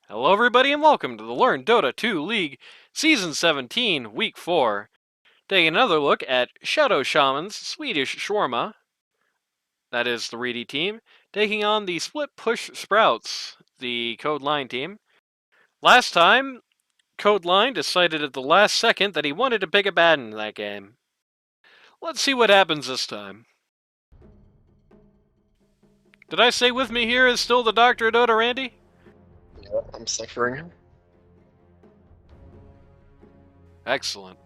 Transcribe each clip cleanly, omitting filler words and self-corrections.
Hello everybody and welcome to the Learn Dota 2 League Season 17, Week 4. Taking another look at Shadow Shaman's Swedish Shawarma, that is the Reedy team, taking on the Split Push Sprouts, the Code Line team. Last time, Code Line decided at the last second that he wanted to pick a bad in that game. Let's see what happens this time. Did I say with me here is still the Dr. Dota Randy? Yeah, I'm suffering. Excellent.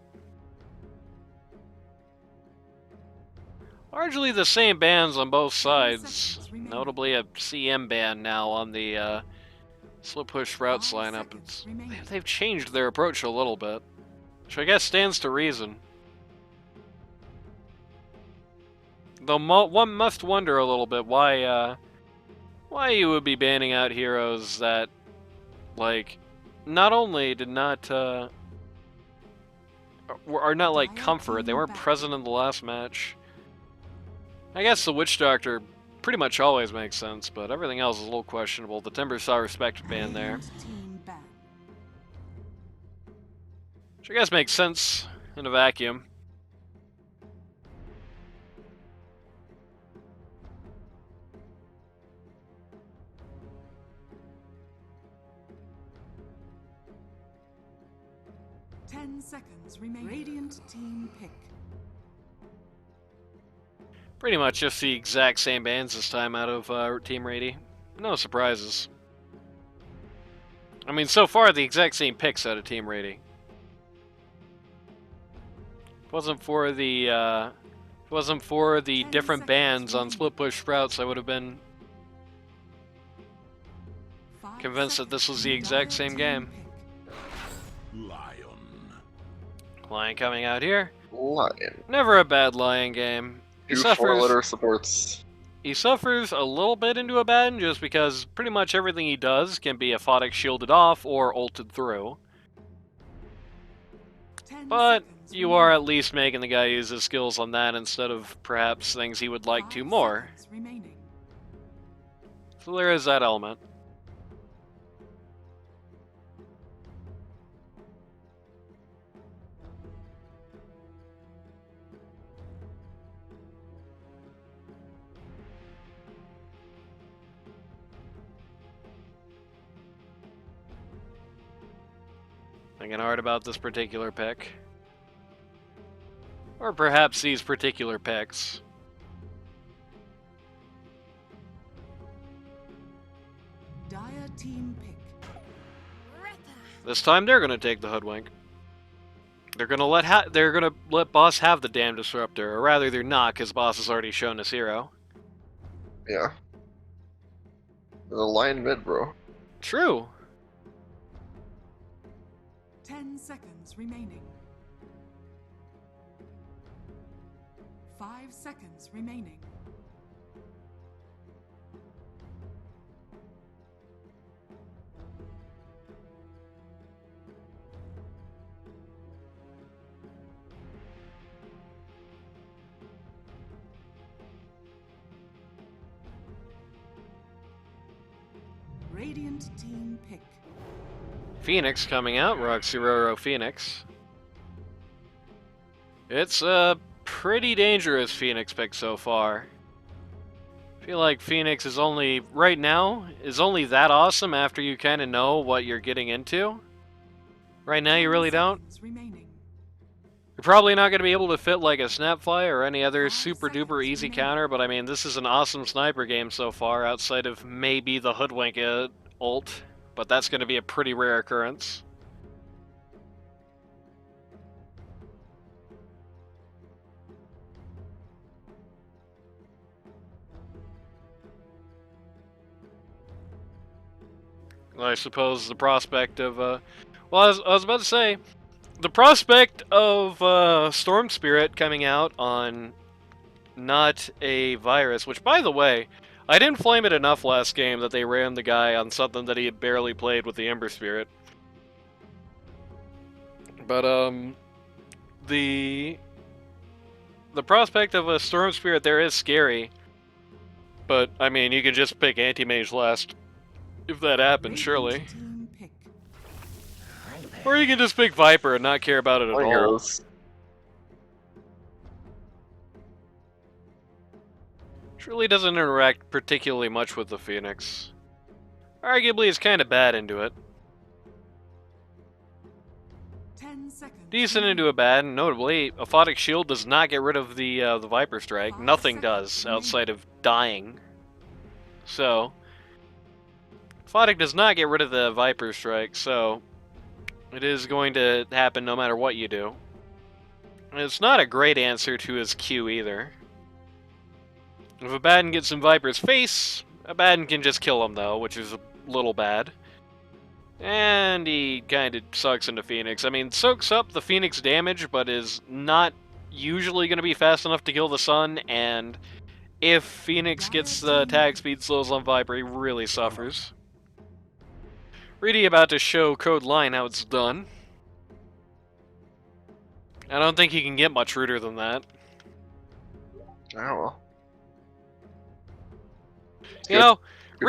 Largely the same bands on both sides. Notably a CM band now on the Split Push Sprouts lineup. They've changed their approach a little bit, which I guess stands to reason. Though one must wonder a little bit why you would be banning out heroes that, like, not only did not are not like comfort, they weren't present in the last match. I guess the Witch Doctor pretty much always makes sense, but everything else is a little questionable. The Timber Saw Respect ban there, which I guess makes sense in a vacuum. Seconds remain. Radiant team pick. Pretty much just the exact same bands this time out of Team Reedy. No surprises. I mean, so far the exact same picks out of Team Reedy. If it wasn't for the different bands on Split Push Sprouts, I would have been convinced that this was the exact same game. Lion coming out here. Lion. Never a bad Lion game. Two 4-letter supports. He suffers a little bit into a bad just because pretty much everything he does can be aphotic shielded off or ulted through. But you are at least making the guy use his skills on that instead of perhaps things he would like to more. So there is that element. Thinking hard about this particular pick. Or perhaps these particular picks. Dire team pick. This time they're gonna take the Hoodwink. They're gonna let Boss have the damn disruptor, or rather they're not, because Boss has already shown his hero. Yeah. The Lion mid, bro. True. 10 seconds remaining. 5 seconds remaining. Radiant team pick. Phoenix coming out, Roxuroro Phoenix. It's a pretty dangerous Phoenix pick so far. I feel like Phoenix is right now, that awesome after you kind of know what you're getting into. Right now you really don't. You're probably not going to be able to fit like a Snapfly or any other super duper easy counter, but I mean, this is an awesome sniper game so far, outside of maybe the Hoodwink ult. But that's going to be a pretty rare occurrence. I suppose the prospect of, well, I was about to say, the prospect of Storm Spirit coming out on not a virus, which, by the way, I didn't flame it enough last game that they ran the guy on something that he had barely played with the Ember Spirit. But, the prospect of a Storm Spirit there is scary. But, I mean, you can just pick Anti-Mage last if that happens, surely. Or you can just pick Viper and not care about it at My all. heroes. Truly doesn't interact particularly much with the Phoenix. Arguably, it's kind of bad into it. 10 seconds. Decent into a bad, and notably, Aphotic Shield does not get rid of the Viper Strike. 5 Nothing seconds does, remaining. outside of dying. So, Aphotic does not get rid of the Viper Strike, so it is going to happen no matter what you do. And it's not a great answer to his Q either. If Abaddon gets in Viper's face, Abaddon can just kill him though, which is a little bad. And he kind of sucks into Phoenix. I mean, soaks up the Phoenix damage, but is not usually going to be fast enough to kill the Sun, and if Phoenix gets the attack speed slows on Viper, he really suffers. Reedy about to show Code Line how it's done. I don't think he can get much ruder than that. Oh, You Good. know, Good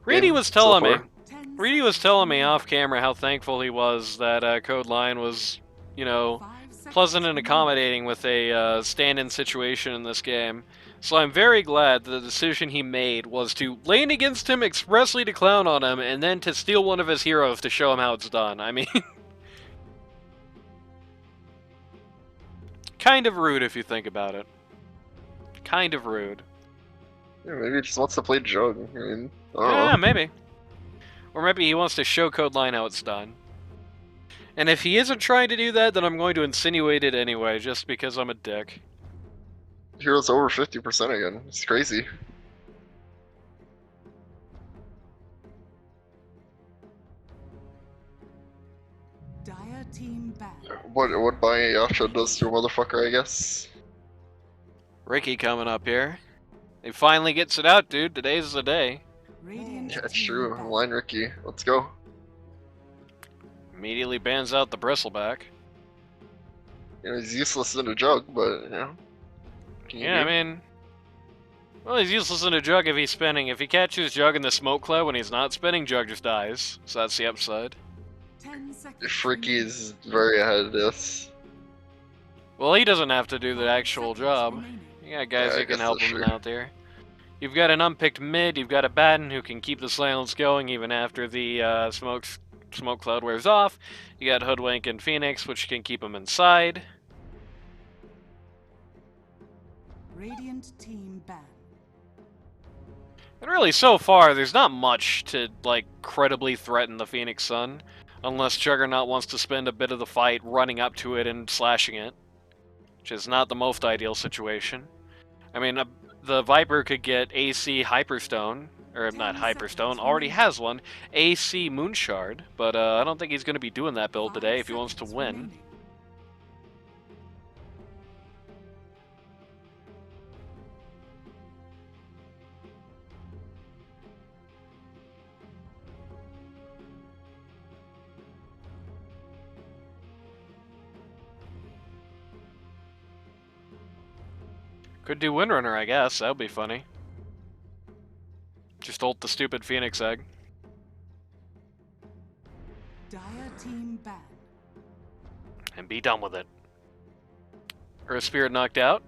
Reedy game was so telling me, far. 10 Reedy was seconds telling me remaining. off camera how thankful he was that Code Line was, you know, 5 seconds pleasant and remaining. accommodating with a stand-in situation in this game. So I'm very glad that the decision he made was to lane against him expressly to clown on him, and then to steal one of his heroes to show him how it's done. I mean, kind of rude if you think about it. Kind of rude. Yeah, maybe he just wants to play Jug. I mean, I don't Yeah, know. maybe. Or maybe he wants to show Code Line how it's done. And if he isn't trying to do that, then I'm going to insinuate it anyway, just because I'm a dick. Heroes over 50% again. It's crazy. Dire team ban. What Yasha does to a motherfucker, I guess. Ricky coming up here. He finally gets it out, dude. Today's the day. Radiant Yeah, it's team true. ban. Line Ricky. Let's go. Immediately bans out the bristleback. You know, he's useless in a Jug, but, you know. Can you Yeah, I do? mean... Well, he's useless in a Jug if he's spinning. If he catches Jug in the smoke cloud when he's not spinning, Jug just dies. So that's the upside. 10 seconds If Ricky remaining. is very ahead of this. Well, he doesn't have to do the 5 actual seconds job. remaining. You got guys Yeah, I who can guess help that's him true. out there. You've got an unpicked mid, you've got a Batten who can keep the silence going even after the smoke cloud wears off. You got Hoodwink and Phoenix, which can keep him inside. Radiant team ban. And really, so far, there's not much to, like, credibly threaten the Phoenix Sun, unless Juggernaut wants to spend a bit of the fight running up to it and slashing it, which is not the most ideal situation. I mean, the Viper could get AC Hyperstone, or not 10 Hyperstone, seconds already remaining. has one, AC Moonshard, but I don't think he's going to be doing that build 5 today if he wants to seconds win. remaining. Could do Windrunner, I guess, that would be funny. Just ult the stupid Phoenix Egg. Dire team ban. And be done with it. Earth Spirit knocked out.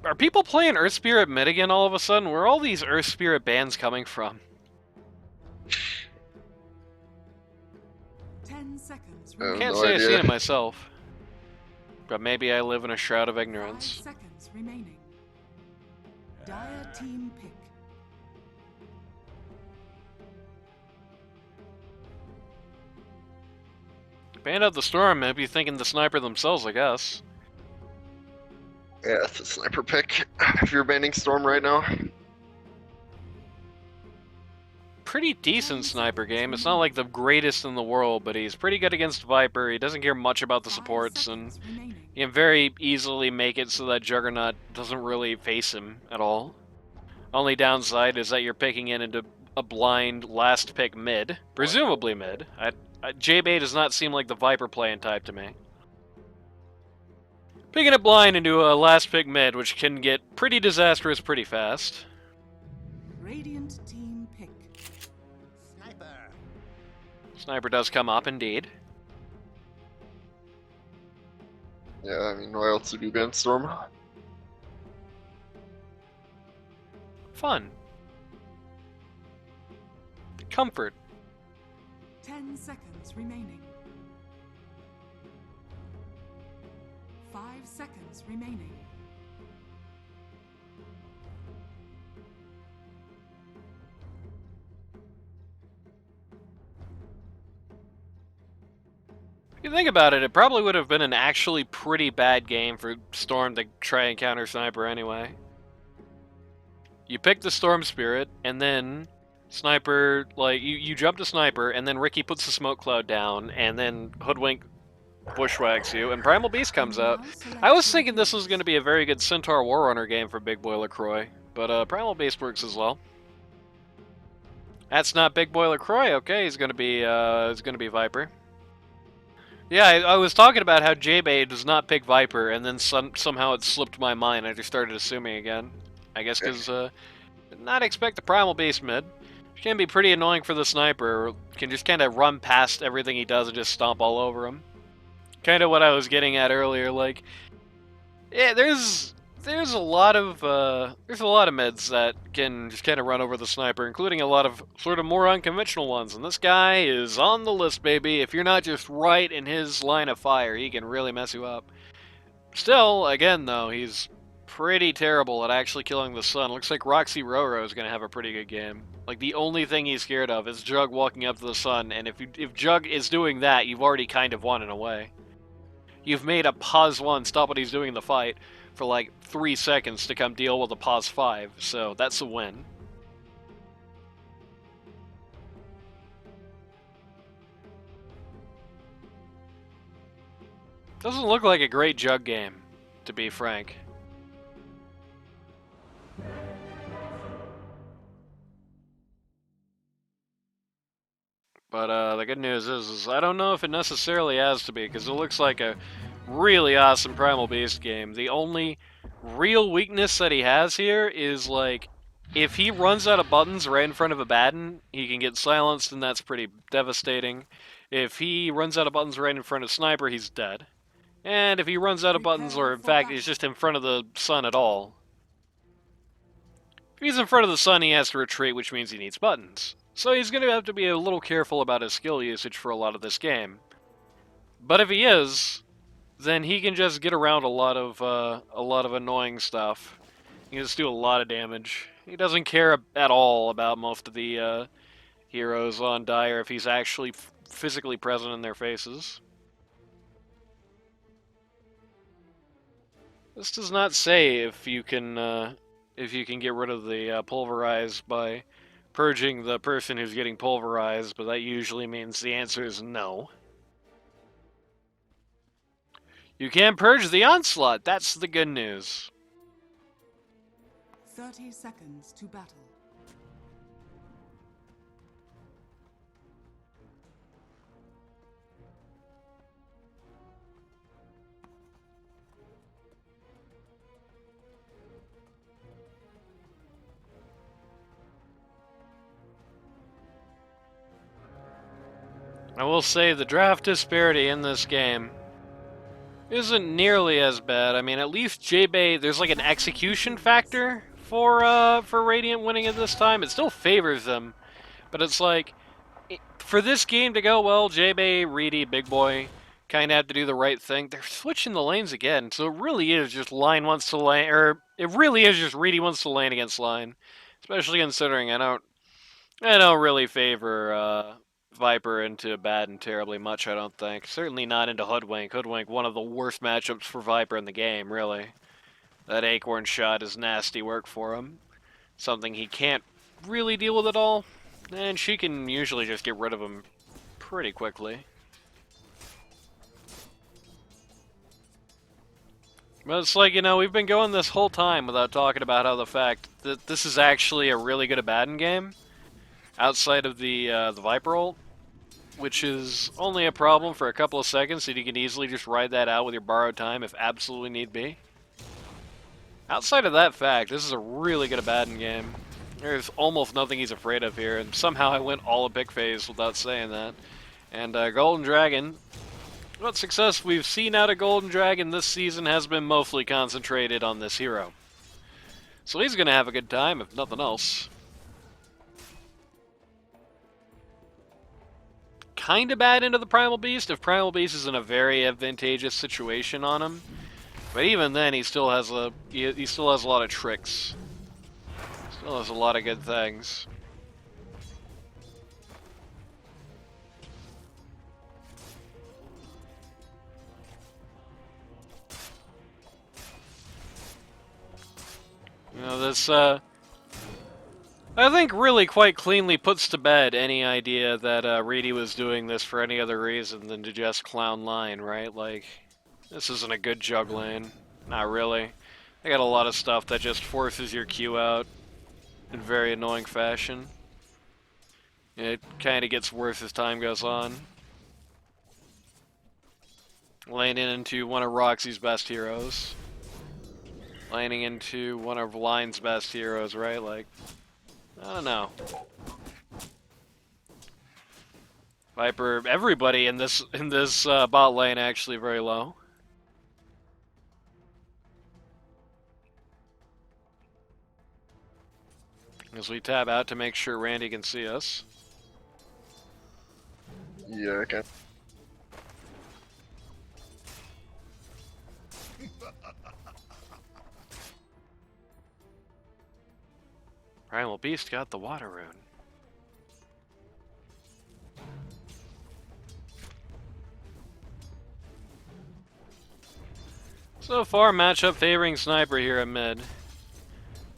Are people playing Earth Spirit mid again all of a sudden? Where are all these Earth Spirit bans coming from? 10 seconds I have remaining. Can't no say I've idea. seen it myself. But maybe I live in a shroud of 5 ignorance. seconds remaining. Dire team pick. Ban out the Storm, maybe thinking the sniper themselves, I guess. Yeah, it's a sniper pick. If you're banning Storm right now. Pretty decent sniper game. It's not like the greatest in the world, but he's pretty good against Viper. He doesn't care much about the 5 supports, and seconds remaining. he can very easily make it so that Juggernaut doesn't really face him at all. Only downside is that you're picking it into a blind last pick mid, presumably mid. J-Bay does not seem like the Viper playing type to me. Picking it blind into a last pick mid, which can get pretty disastrous pretty fast. Radiant team pick. Sniper does come up, indeed. Yeah, I mean, why else would you ban Storm? Fun. Comfort. 10 seconds remaining. 5 seconds remaining. If you think about it, it probably would have been an actually pretty bad game for Storm to try and counter Sniper anyway. You pick the Storm Spirit, and then Sniper, like, you jump to Sniper, and then Ricky puts the smoke cloud down, and then Hoodwink bushwhacks you, and Primal Beast comes out. I was thinking this was going to be a very good Centaur Warrunner game for Big Boy LaCroix, but Primal Beast works as well. That's not Big Boy LaCroix, okay, he's gonna be Viper. Yeah, I was talking about how J-Bay does not pick Viper, and then somehow it slipped my mind. I just started assuming again. I guess because did not expect the Primal Beast mid. Which can be pretty annoying for the Sniper. Can just kind of run past everything he does and just stomp all over him. Kind of what I was getting at earlier. Like, yeah, there's a lot of mids that can just kind of run over the Sniper, including a lot of sort of more unconventional ones. And this guy is on the list, baby. If you're not just right in his line of fire, he can really mess you up. Still, again though, he's pretty terrible at actually killing the sun. Looks like Roxy Roro is going to have a pretty good game. Like, the only thing he's scared of is Jug walking up to the sun, and if Jug is doing that, you've already kind of won in a way. You've made a pause 1 stop what he's doing in the fight for like 3 seconds to come deal with a pause 5, so that's a win. Doesn't look like a great Jug game, to be frank. But the good news is I don't know if it necessarily has to be, because it looks like a really awesome Primal Beast game. The only real weakness that he has here is, like, if he runs out of buttons right in front of a Baden, he can get silenced, and that's pretty devastating. If he runs out of buttons right in front of Sniper, he's dead. And if he runs out of buttons, or in fact, he's just in front of the sun at all, if he's in front of the sun, he has to retreat, which means he needs buttons. So he's going to have to be a little careful about his skill usage for a lot of this game. But if he is, then he can just get around a lot of annoying stuff. He can just do a lot of damage. He doesn't care at all about most of the heroes on Dire if he's actually physically present in their faces. This does not say if you can get rid of the pulverize by purging the person who's getting pulverized, but that usually means the answer is no. You can purge the onslaught. That's the good news. 30 seconds to battle. I will say the draft disparity in this game isn't nearly as bad. I mean, at least J-Bay, there's like an execution factor for Radiant winning it this time. It still favors them, but it's like, for this game to go well, J-Bay, Reedy, Big Boy kind of have to do the right thing. They're switching the lanes again, so it really is just line wants to lane, or it really is just Reedy wants to lane against line. Especially considering I don't really favor Viper into Baden terribly much, I don't think. Certainly not into Hoodwink. Hoodwink, one of the worst matchups for Viper in the game, really. That Acorn shot is nasty work for him. Something he can't really deal with at all. And she can usually just get rid of him pretty quickly. But it's like, you know, we've been going this whole time without talking about how the fact that this is actually a really good Abaddon game, outside of the Viper ult, which is only a problem for a couple of seconds, so you can easily just ride that out with your borrowed time if absolutely need be. Outside of that fact, this is a really good Abaddon game. There's almost nothing he's afraid of here, and somehow I went all epic phase without saying that. And Golden Dragon, what success we've seen out of Golden Dragon this season has been mostly concentrated on this hero. So he's going to have a good time, if nothing else. Kind of bad into the Primal Beast if Primal Beast is in a very advantageous situation on him. But even then, he still has a lot of tricks. Still has a lot of good things. You know, this, I think really quite cleanly puts to bed any idea that Reedy was doing this for any other reason than to just clown line, right? Like, this isn't a good jug lane. Not really. They got a lot of stuff that just forces your Q out in very annoying fashion. It kind of gets worse as time goes on. Laning into one of Roxy's best heroes. Laning into one of Line's best heroes, right? Like, I don't know. Viper, everybody in this bot lane actually very low. As we tab out to make sure Randy can see us. Yeah, okay. Primal Beast got the water rune. So far, matchup favoring Sniper here at mid.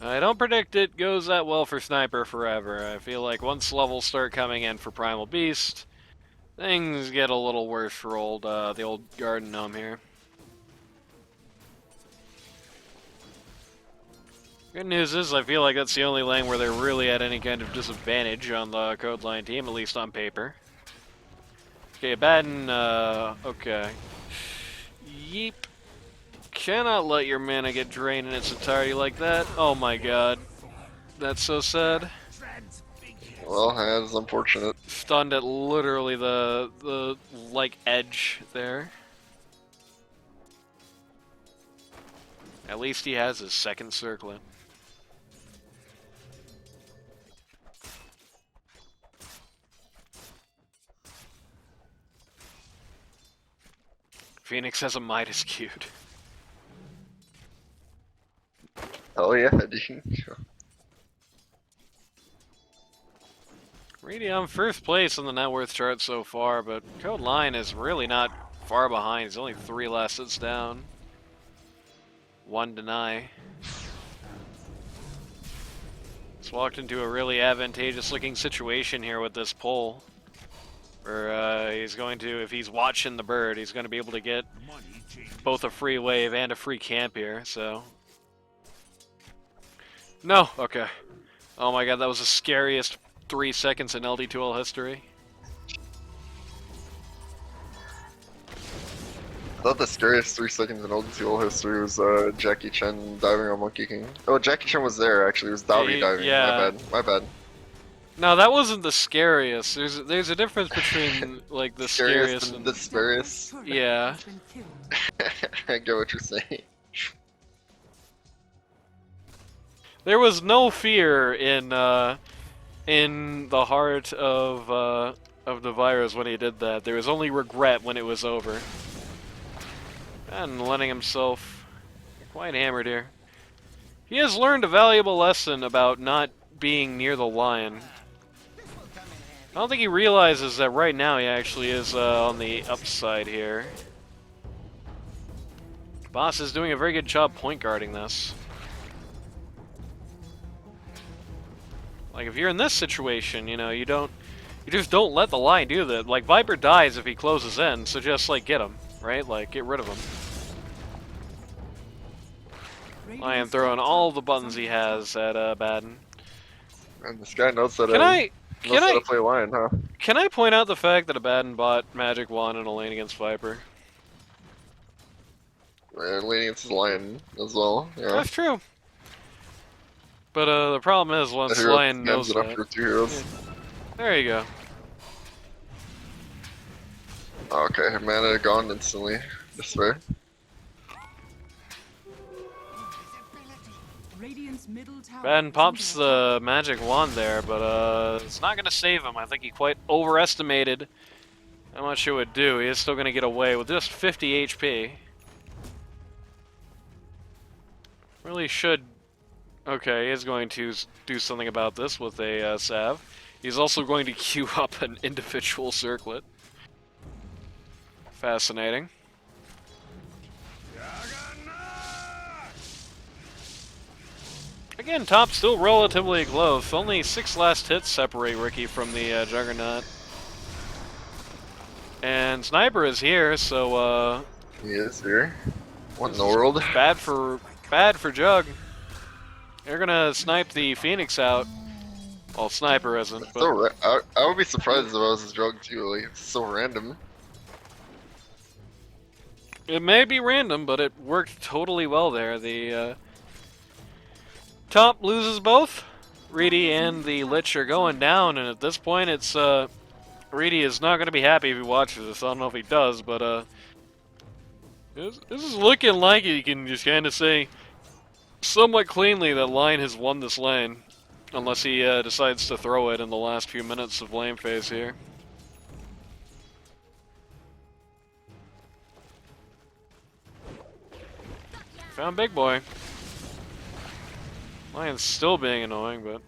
I don't predict it goes that well for Sniper forever. I feel like once levels start coming in for Primal Beast, things get a little worse for the old Garden Gnome here. Good news is I feel like that's the only lane where they're really at any kind of disadvantage on the Code Line team, at least on paper. Okay, Baden, okay. Yeep. Cannot let your mana get drained in its entirety like that. Oh my god. That's so sad. Well, that is unfortunate. Stunned at literally the like edge there. At least he has his second circlet. Phoenix has a Midas cute. Oh yeah, dude. Reedy on first place on the net worth chart so far, but Code Line is really not far behind. He's only 3 last hits down. 1 deny. He's walked into a really advantageous looking situation here with this pull. Where he's going to, if he's watching the bird, he's going to be able to get both a free wave and a free camp here, so. No, okay. Oh my god, that was the scariest 3 seconds in LD2L history. I thought the scariest 3 seconds in old duel history was Jackie Chan diving on Monkey King. Oh, Jackie Chan was there actually. It was Dowdy diving. Yeah. My bad. No, that wasn't the scariest. There's a difference between like the scariest and the scariest. Yeah. I get what you're saying. There was no fear in the heart of the virus when he did that. There was only regret when it was over. And letting himself quite hammered here. He has learned a valuable lesson about not being near the lion. I don't think he realizes that right now he actually is on the upside here. Boss is doing a very good job point guarding this. Like if you're in this situation, you know, you just don't let the lion do that. Like Viper dies if he closes in, so just like get him, right? Like get rid of him. Lion throwing all the buttons he has at Baden. And this guy knows that. Can I play lion, huh? Can I point out the fact that Abaddon bought Magic Wand in a lane against Viper? And leaning against his lion as well. Yeah. That's true. But the problem is once hero Lion knows scams it up that. for 2 heroes. There you go. Okay, mana gone instantly. This way. Radiant's middle tower Ben is pops under the magic wand there, but it's not gonna save him. I think he quite overestimated how much it would do. He is still gonna get away with just 50 HP. Really should. Okay, he is going to do something about this with a salve. He's also going to queue up an individual circlet. Fascinating. Again, top still relatively close. Only 6 last hits separate Ricky from the Juggernaut. And Sniper is here, so He is here. What in the world? bad for Jug. They're gonna snipe the Phoenix out. Well, Sniper isn't, but So I would be surprised if I was a drug too. Like, it's so random. it may be random, but it worked totally well there. The top loses both. Reedy and the Lich are going down, and at this point, it's Reedy is not going to be happy if he watches this. I don't know if he does, but this is looking like you can just kind of say somewhat cleanly that Lion has won this lane, unless he decides to throw it in the last few minutes of lane phase here. Found Big Boy. Lion's still being annoying, but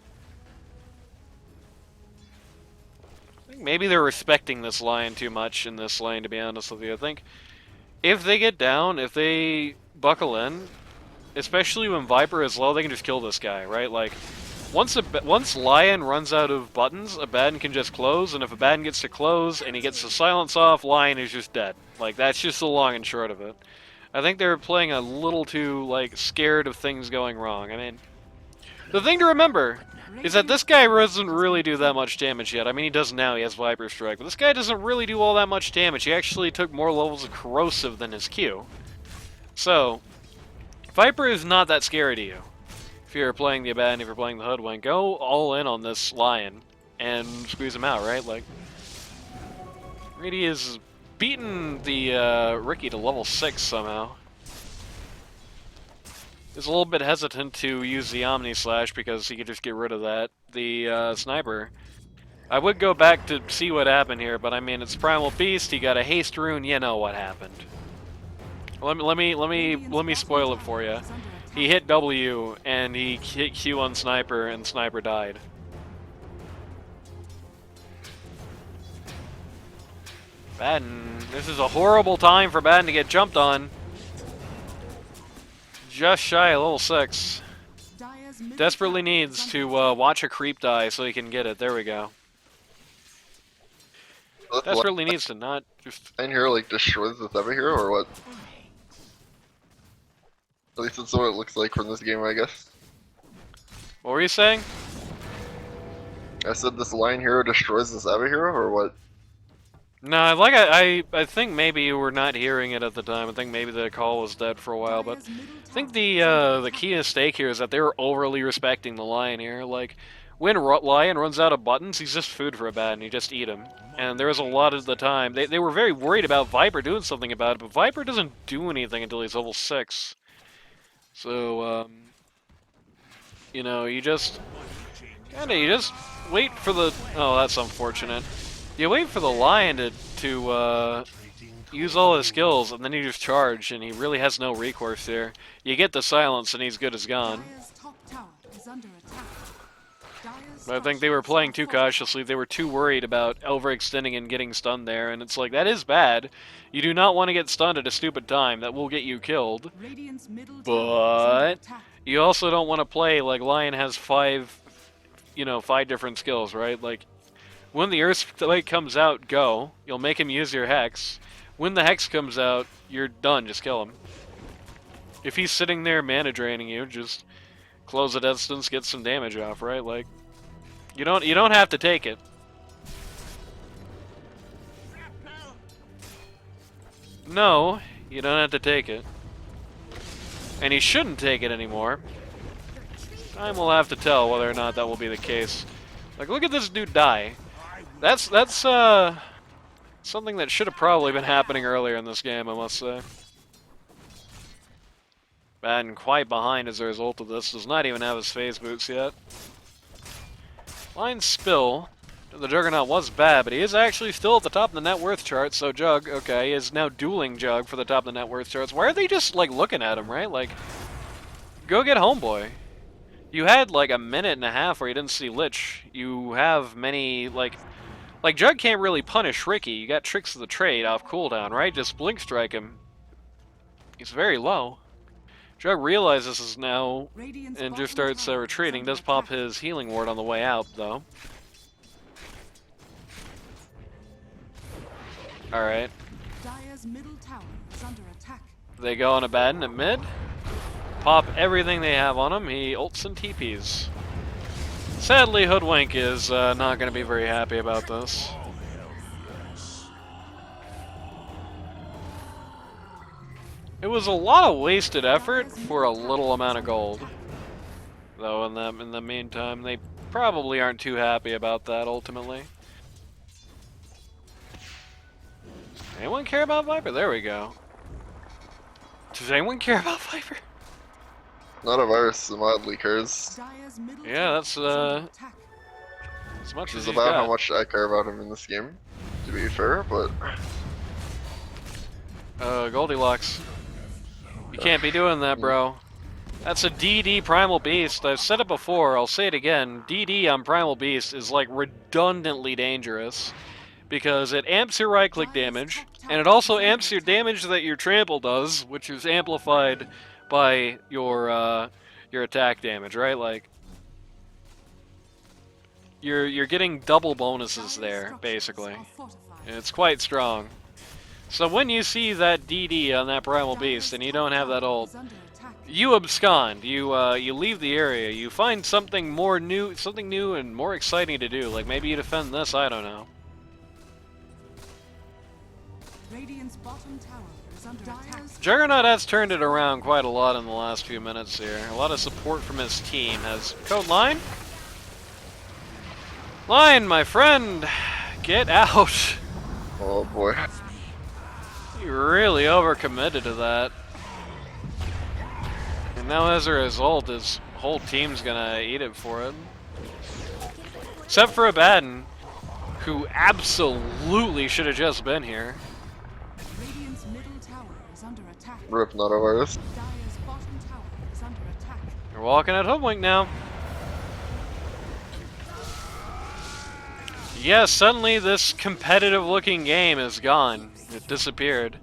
I think maybe they're respecting this Lion too much in this lane, to be honest with you. I think if they get down, if they buckle in, especially when Viper is low, they can just kill this guy, right? Like, once Lion runs out of buttons, Abaddon can just close, and if Abaddon gets to close and he gets the silence off, Lion is just dead. Like, that's just the long and short of it. I think they're playing a little too, like, scared of things going wrong. I mean, the thing to remember is that this guy doesn't really do that much damage yet. I mean, he does now, he has Viper Strike, but this guy doesn't really do all that much damage. He actually took more levels of Corrosive than his Q. So, Viper is not that scary to you. If you're playing the Abaddon, if you're playing the Hoodwink, go all in on this Lion and squeeze him out, right? Like, Reedy is beaten the Ricky to level 6 somehow. Is a little bit hesitant to use the Omni Slash because he could just get rid of that. The Sniper, I would go back to see what happened here, but I mean, it's Primal Beast. He got a haste rune. You know what happened. Let me spoil it for you. He hit W and he hit Q on Sniper, and Sniper died. Baden, this is a horrible time for Baden to get jumped on. Just shy of level 6. Desperately needs to watch a creep die so he can get it. There we go. Desperately needs to not just... And here, like, destroys this other hero, or what? At least that's what it looks like from this game, I guess. What were you saying? I said this Lion hero destroys this other hero, or what? No, like I think maybe you were not hearing it at the time. I think maybe the call was dead for a while, but I think the key to stake here is that they were overly respecting the Lion here. Like, when Lion runs out of buttons, he's just food for Abaddon. You just eat him. And there was a lot of the time they were very worried about Viper doing something about it, but Viper doesn't do anything until he's level 6. So you know, you just wait for the... Oh, that's unfortunate. You wait for the Lion to use all his skills, and then you just charge, and he really has no recourse there. You get the silence, and he's good as gone. But I think they were playing too cautiously. They were too worried about overextending and getting stunned there, and it's like, that is bad. You do not want to get stunned at a stupid time. That will get you killed. But you also don't want to play like Lion has 5 different skills, right? Like, when the Earthquake comes out, go. You'll make him use your Hex. When the Hex comes out, you're done. Just kill him. If he's sitting there mana draining you, just close the distance, get some damage off, right? Like, you don't have to take it. No, you don't have to take it. And he shouldn't take it anymore. Time will have to tell whether or not that will be the case. Like, look at this dude die. That's something that should have probably been happening earlier in this game, I must say. And quite behind as a result of this. Does not even have his phase boots yet. Line spill. The Juggernaut was bad, but he is actually still at the top of the net worth chart, so Jug, okay, is now dueling Jug for the top of the net worth charts. Why are they just, like, looking at him, right? Like, go get Homeboy. You had, like, a minute and a half where you didn't see Lich. You have many, like Jug can't really punish Ricky. You got Tricks of the Trade off cooldown, right? Just Blink Strike him. He's very low. Jug realizes this now and just starts retreating. Does pop his healing ward on the way out, though. Alright. Dire's middle tower is under attack. They go on Abaddon at mid. Pop everything they have on him. He ults and TPs. Sadly, Hoodwink is not going to be very happy about this. It was a lot of wasted effort for a little amount of gold. Though in the meantime, they probably aren't too happy about that ultimately. Anyone care about Viper? There we go. Does anyone care about Viper? Not a virus mildly cares. Dire's middle Yeah, tower that's is under attack. as much Which as is he's about got. how much I care about him in this game, to be fair, but... Goldilocks. You can't be doing that, bro. That's a DD Primal Beast. I've said it before, I'll say it again. DD on Primal Beast is like redundantly dangerous because it amps your right click damage, and it also amps your damage that your trample does, which is amplified by your attack damage, right? Like you're getting double bonuses there, basically. And it's quite strong. So when you see that DD on that Primal Beast and you don't have that ult, you abscond. You leave the area. You find something new and more exciting to do. Like maybe you defend this. I don't know. Radiant's bottom tower is under attack. Juggernaut has turned it around quite a lot in the last few minutes here. A lot of support from his team. Has code line. Line, my friend, get out. Oh boy. You really overcommitted to that. And now as a result, his whole team's gonna eat it for it. Except for Abaddon, who absolutely should have just been here. Radiant's middle tower is under attack. Rip, not a virus. Dire's bottom tower is under attack. You're walking at Hoodwink now. Yes, suddenly this competitive-looking game is gone. It disappeared.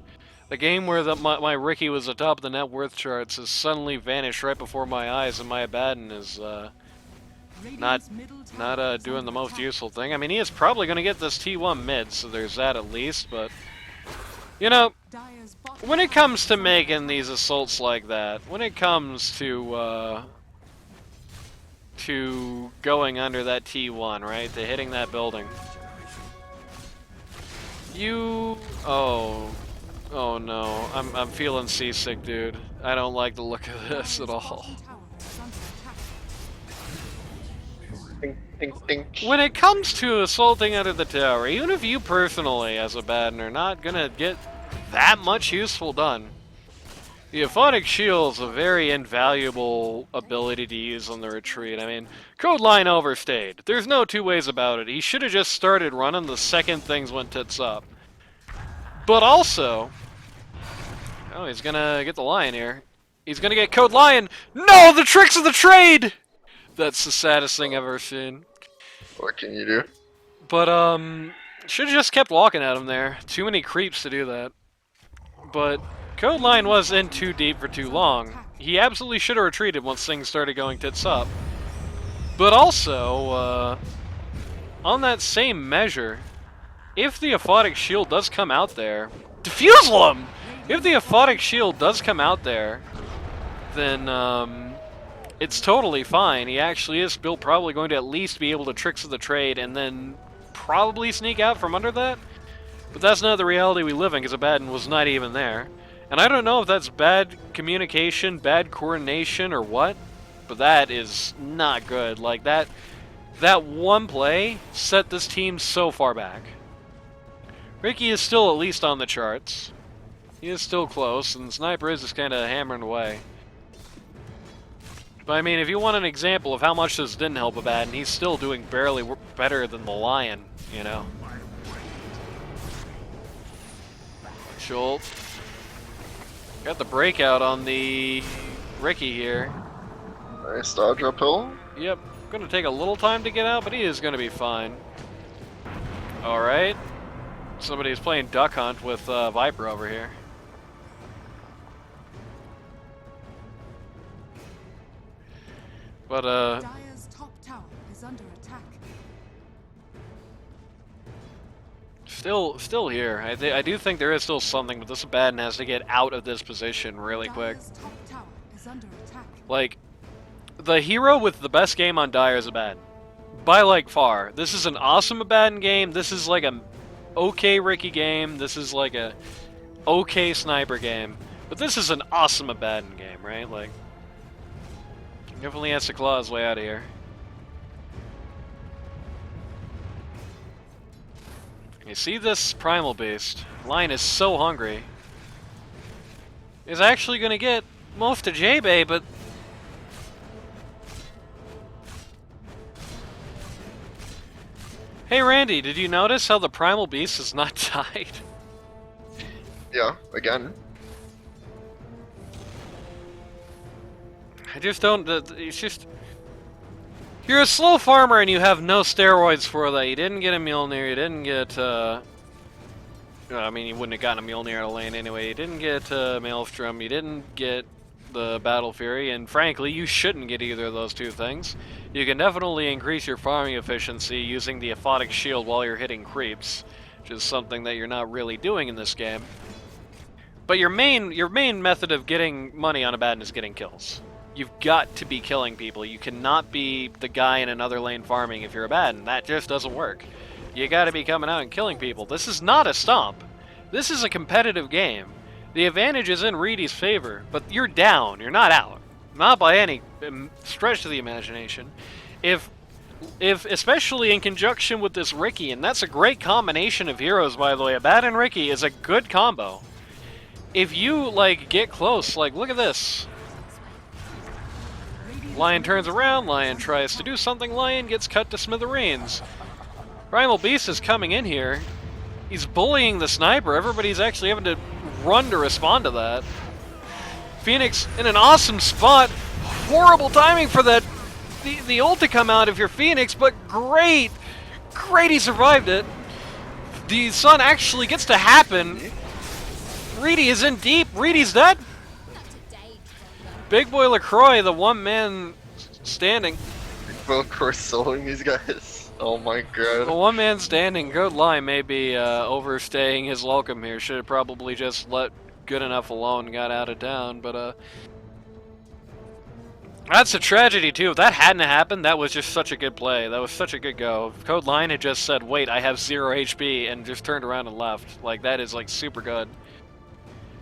The game where my Ricky was atop the net worth charts has suddenly vanished right before my eyes, and my Abaddon is not doing the most useful thing. I mean, he is probably going to get this T1 mid, so there's that at least, but... You know, when it comes to making these assaults like that, when it comes to going under that T1, right, to hitting that building, oh no, I'm feeling seasick, dude. I don't like the look of this at all. Ding, ding, ding. When it comes to assaulting under the tower, even if you personally, as a Abaddon, are not gonna get that much useful done, the Aphotic Shield's a very invaluable ability to use on the retreat. I mean, Code Line overstayed. There's no two ways about it. He should have just started running the second things went tits up. But also... Oh, he's gonna get the Lion here. He's gonna get Code Lion! No! The Tricks of the Trade! That's the saddest thing I've ever seen. What can you do? But, should have just kept walking at him there. Too many creeps to do that. But... Code Line was in too deep for too long. He absolutely should have retreated once things started going tits up. But also, on that same measure, if the Aphotic Shield does come out there... Defusal him! If the Aphotic Shield does come out there, then, it's totally fine. He actually is still probably going to at least be able to Tricks of the Trade and then probably sneak out from under that. But that's not the reality we live in, because Abaddon was not even there. And I don't know if that's bad communication, bad coordination, or what. but that is not good. Like, that one play set this team so far back. Ricky is still at least on the charts. He is still close, and Sniper is just kind of hammering away. But I mean, if you want an example of how much this didn't help Abaddon, he's still doing barely better than the Lion, you know? Schultz. Got the breakout on the Ricky here. Nice dodge uphill. Yep. Gonna take a little time to get out, but he is gonna be fine. Alright. Somebody's playing Duck Hunt with Viper over here. But, Dire's top tower is under attack. still here. I do think there is still something, but this Abaddon has to get out of this position really quick. Dire's top tower is under attack. Like, the hero with the best game on Dire is Abaddon. By, like, far. This is an awesome Abaddon game. This is, like, a okay Ricky game. This is, like, a okay Sniper game. But this is an awesome Abaddon game, right? Like, definitely has to claw his way out of here. You see this Primal Beast? Lion is so hungry. He's actually gonna get most to J-Bay, but... Hey Randy, did you notice how the Primal Beast is not tied? Yeah, again. I just don't... It's just... You're a slow farmer and you have no steroids for that. You didn't get a Mjolnir, you didn't get... I mean, you wouldn't have gotten a Mjolnir out of lane anyway. You didn't get Maelstrom, you didn't get the Battle Fury, and frankly, you shouldn't get either of those two things. You can definitely increase your farming efficiency using the Aphotic Shield while you're hitting creeps, which is something that you're not really doing in this game. But your main method of getting money on Abaddon is getting kills. You've got to be killing people. You cannot be the guy in another lane farming if you're Abaddon. That just doesn't work. You gotta be coming out and killing people. This is not a stomp. This is a competitive game. The advantage is in Reedy's favor, but you're down. You're not out. Not by any stretch of the imagination. If especially in conjunction with this Ricky, and that's a great combination of heroes, by the way. Abaddon Ricky is a good combo. If you, like, get close, like, look at this. Lion turns around, Lion tries to do something, Lion gets cut to smithereens. Primal Beast is coming in here. He's bullying the Sniper. Everybody's actually having to run to respond to that. Phoenix in an awesome spot. Horrible timing for that the ult to come out if you're Phoenix, but great! Great he survived it. The sun actually gets to happen. Reedy is in deep. Reedy's dead. Big Boy LaCroix, the one man standing. Both course soloing these guys. Oh my god. The one man standing, good line, may be overstaying his welcome here. Should have probably just let good enough alone, got out of town, but that's a tragedy too. If that hadn't happened, that was just such a good play. That was such a good go. If Code Line had just said, wait, I have 0 HP, and just turned around and left. Like, that is, like, super good.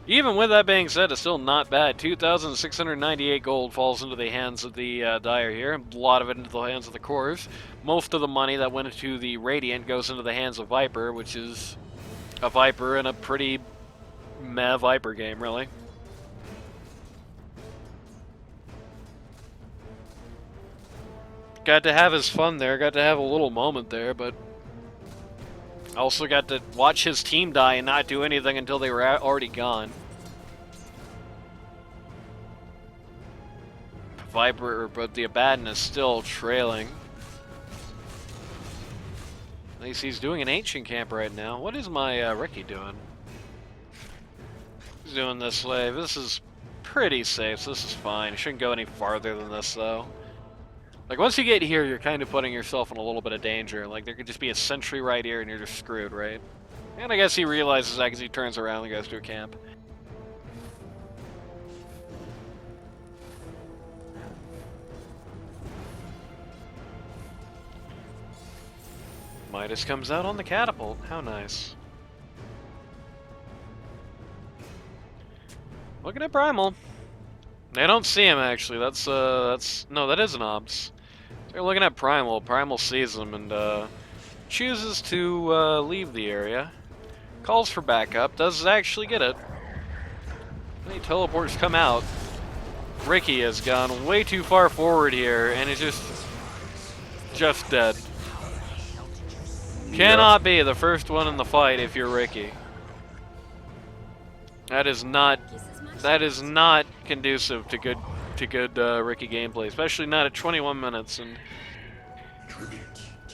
Even with that being said, it's still not bad. 2,698 gold falls into the hands of the Dire here. A lot of it into the hands of the Cores. Most of the money that went into the Radiant goes into the hands of Viper, which is a Viper in a pretty meh Viper game, really. Got to have his fun there, got to have a little moment there, but also got to watch his team die and not do anything until they were already gone. Viper, but the Abaddon is still trailing. At least he's doing an ancient camp right now. What is my Ricky doing? He's doing this wave. This is pretty safe, so this is fine. It shouldn't go any farther than this, though. Like, once you get here, you're kind of putting yourself in a little bit of danger. Like, there could just be a sentry right here and you're just screwed, right? And I guess he realizes that because he turns around and goes to a camp. Midas comes out on the catapult. How nice. Looking at Primal. They don't see him actually. That's no, that is an obs. They're looking at Primal. Primal sees him and chooses to leave the area. Calls for backup. Does actually get it. Any teleports come out. Ricky has gone way too far forward here and is just dead. Cannot be the first one in the fight if you're Ricky. That is not conducive to good Ricky gameplay, especially not at 21 minutes. And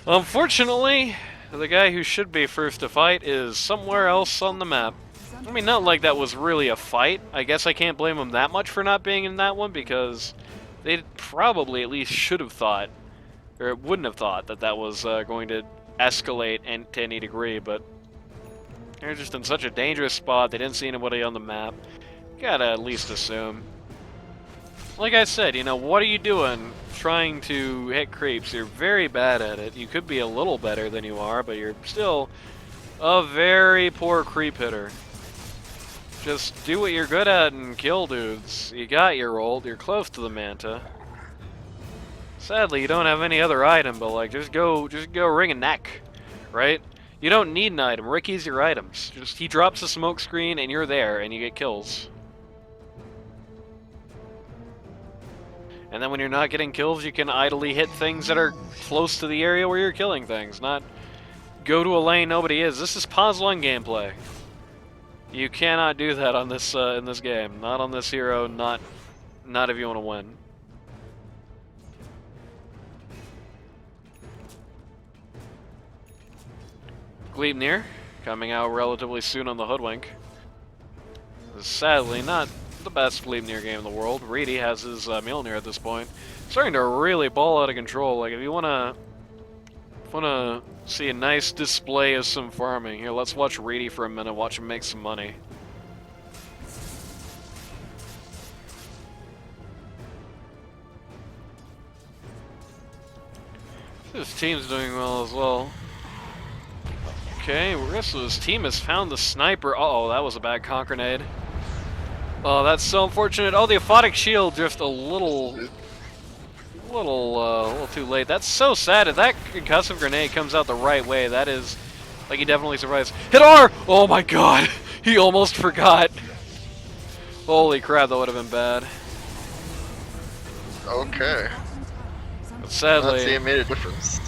unfortunately, the guy who should be first to fight is somewhere else on the map. I mean, not like that was really a fight. I guess I can't blame him that much for not being in that one because they probably at least should have thought, or wouldn't have thought that that was going to escalate to any degree, but they're just in such a dangerous spot. They didn't see anybody on the map. Gotta at least assume. Like I said, you know, what are you doing trying to hit creeps? You're very bad at it. You could be a little better than you are, but you're still a very poor creep hitter. Just do what you're good at and kill dudes. You got your ult, you're close to the Manta. Sadly, you don't have any other item, but like, just go ring a neck, right? You don't need an item. Ricky's your items. Just he drops a smoke screen and you're there and you get kills. And then when you're not getting kills, you can idly hit things that are close to the area where you're killing things, not go to a lane nobody is. This is pause 1 gameplay. You cannot do that on this in this game. Not on this hero, not if you want to win. Gleipnir coming out relatively soon on the Hoodwink. Sadly, not the best Gleipnir game in the world. Reedy has his Mjolnir at this point. Starting to really ball out of control. Like, if you wanna see a nice display of some farming, here, let's watch Reedy for a minute, watch him make some money. This team's doing well as well. Okay, the rest of his team has found the sniper. Uh-oh, that was a bad conk grenade. Oh, that's so unfortunate. Oh, the aphotic shield just a little too late. That's so sad. If that concussive grenade comes out the right way, that is, like, he definitely survives. Hit R! Oh my god! He almost forgot. Holy crap, that would have been bad. Okay. But sadly, Let's see, it made a difference.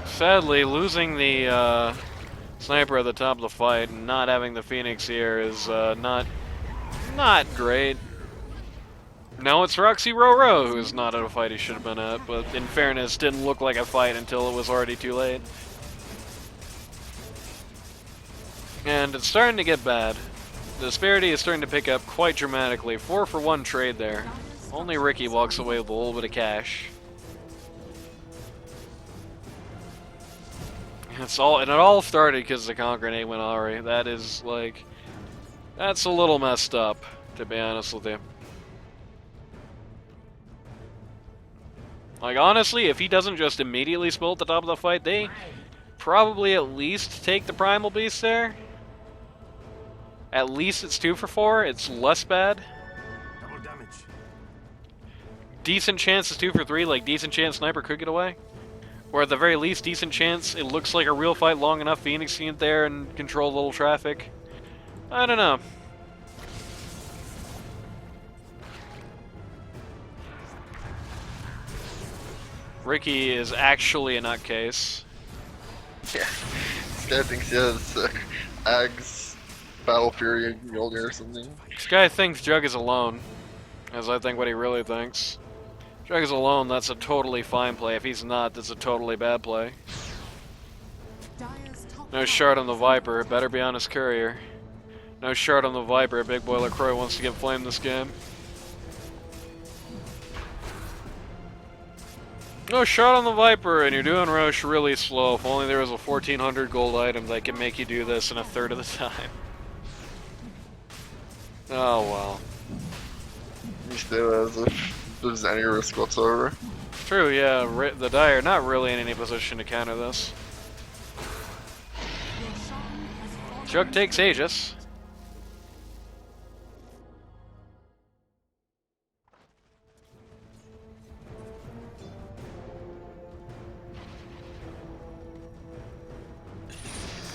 Sadly, losing the sniper at the top of the fight and not having the Phoenix here is not great. Now it's Roxy Roro who's not at a fight he should have been at, but in fairness, didn't look like a fight until it was already too late. And it's starting to get bad. The disparity is starting to pick up quite dramatically. 4-for-1 trade there. Only Ricky walks away with a little bit of cash. And it all started because the conk grenade went Ari. That is, like, that's a little messed up, to be honest with you. Like, honestly, if he doesn't just immediately spill at the top of the fight, they probably at least take the Primal Beast there. At least it's 2-for-4. It's less bad. Double damage. Decent chance it's 2-for-3. Like, decent chance Sniper could get away. Or at the very least, decent chance it looks like a real fight long enough Phoenix can get there and control a little traffic. I don't know. Ricky is actually a nutcase. Yeah. This guy thinks he has Ags, Battle Fury, and Mjolnir or something. This guy thinks Jug is alone, as I think what he really thinks. Jug is alone, that's a totally fine play. If he's not, that's a totally bad play. No shard on the Viper, it better be on his courier. No shard on the Viper, Big Boy LaCroix wants to get flamed this game. No shot on the Viper, and you're doing Roche really slow. If only there was a 1400 gold item that could make you do this in a third of the time. Oh well. He still has if there's any risk whatsoever. True, yeah. The Dire not really in any position to counter this. Jug takes Aegis.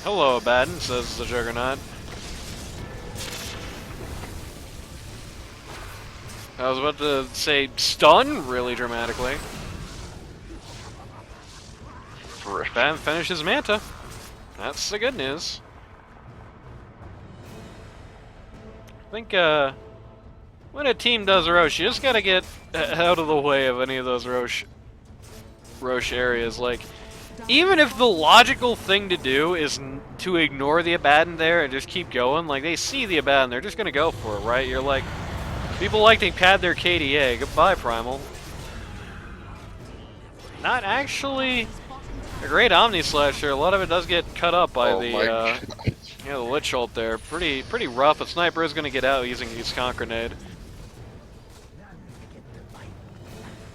Hello, Abaddon, says the Juggernaut. I was about to say stun really dramatically. Frick. Abaddon finishes Manta. That's the good news. I think when a team does Roche, you just gotta get out of the way of any of those Roche areas. Like, even if the logical thing to do is to ignore the Abaddon there and just keep going, like, they see the Abaddon, they're just gonna go for it, right? You're like, people like to pad their KDA. Goodbye, Primal. Not actually a great Omni Slasher. A lot of it does get cut up by the Lich ult there. Pretty rough. A sniper is gonna get out using his Conk Grenade.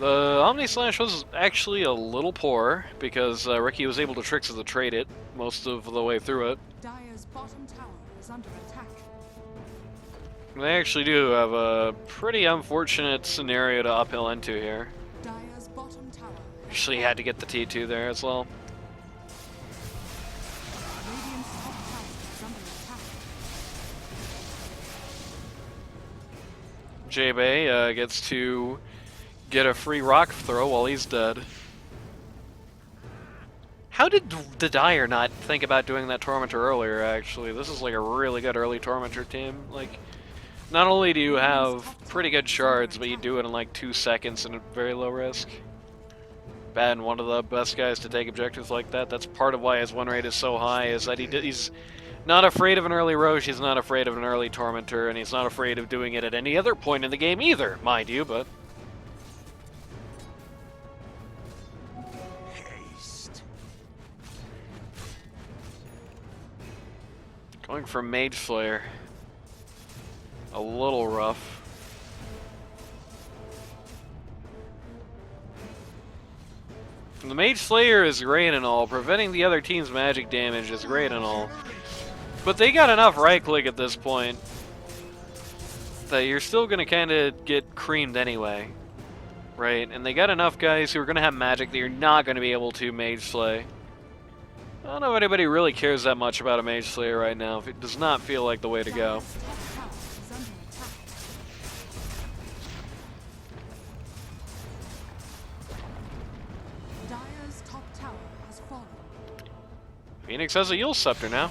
The Omni Slash was actually a little poor because Ricky was able to Tricks of the trade it most of the way through it. Dire's bottom tower is under attack. They actually do have a pretty unfortunate scenario to uphill into here. Dire's bottom tower. Actually had to get the T2 there as well. Radiant's top tower is under attack. J-Bay gets to get a free rock throw while he's dead. How did the Dire not think about doing that Tormentor earlier, actually? This is like a really good early Tormentor team. Like, not only do you have pretty good shards, but you do it in like 2 seconds and at very low risk. Bad, one of the best guys to take objectives like that. That's part of why his win rate is so high, is that he's not afraid of an early Roche, he's not afraid of an early Tormentor, and he's not afraid of doing it at any other point in the game either, mind you, but... Going for Mage Slayer. A little rough. The Mage Slayer is great and all. Preventing the other team's magic damage is great and all. But they got enough right click at this point that you're still going to kind of get creamed anyway. Right? And they got enough guys who are going to have magic that you're not going to be able to Mage Slay. I don't know if anybody really cares that much about a Mage Slayer right now. It does not feel like the way to go. Dire's top tower is under attack. Dire's top tower has fallen. Phoenix has a Yule Scepter now.